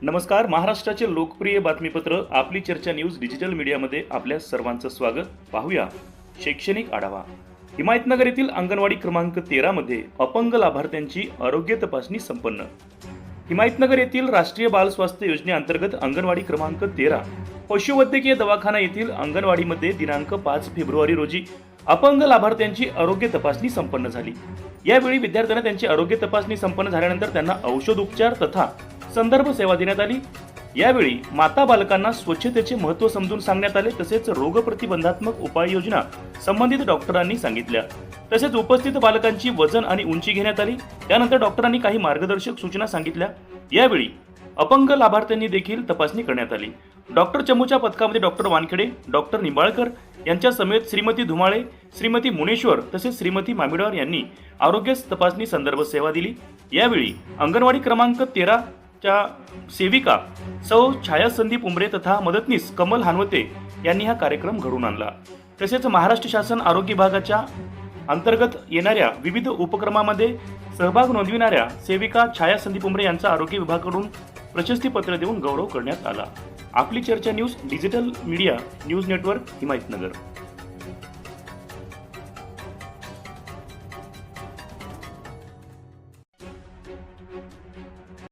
नमस्कार. महाराष्ट्राचे लोकप्रिय बातमीपत्र आपली चर्चा न्यूज डिजिटल मीडियामध्ये आपल्या सर्वांचं स्वागत. पाहूया शैक्षणिक आढावा. हिमायतनगर येथील अंगणवाडी क्रमांक 13 मध्ये अपंग लाभार्थ्यांची आरोग्य तपासणी संपन्न. हिमायतनगर येथील राष्ट्रीय बाल स्वास्थ्य योजनेअंतर्गत अंगणवाडी क्रमांक 13 पशुवैद्यकीय दवाखाना येथील अंगणवाडीमध्ये दिनांक 5 फेब्रुवारी रोजी अपंग लाभार्थ्यांची आरोग्य तपासणी संपन्न झाली. यावेळी विद्यार्थ्यांना त्यांची आरोग्य तपासणी संपन्न झाल्यानंतर त्यांना औषध उपचार तथा संदर्भ सेवा देण्यात आली. यावेळी माता बालकांना स्वच्छतेचे महत्त्व समजून सांगण्यात आले. तसेच रोग प्रतिबंधात्मक उपाययोजना संबंधित डॉक्टरांनी सांगितल्या. तसेच उपस्थित बालकांची वजन आणि उंची घेण्यात आली. त्यानंतर डॉक्टरांनी काही मार्गदर्शक सूचना सांगितल्या. यावेळी अपंग लाभार्थ्यांनी देखील तपासणी करण्यात आली. डॉक्टर चमूच्या पथकामध्ये डॉक्टर वानखेडे, डॉक्टर निंबाळकर यांच्या समेत श्रीमती धुमाळे, श्रीमती मुनेश्वर तसेच श्रीमती मामिडवार यांनी आरोग्य तपासणी संदर्भ सेवा दिली. यावेळी अंगणवाडी क्रमांक 13 च्या सेविका सौ छाया संदीप उमरे तथा मदतनीस कमल हानवते यांनी हा कार्यक्रम घडवून आणला. तसेच महाराष्ट्र शासन आरोग्य विभागाच्या अंतर्गत येणाऱ्या विविध उपक्रमामध्ये सहभाग नोंदविणाऱ्या सेविका छाया संदीप उमरे यांचा आरोग्य विभागाकडून प्रशस्तीपत्र देऊन गौरव करण्यात आला. आपली चर्चा news digital media news network Himayatnagar.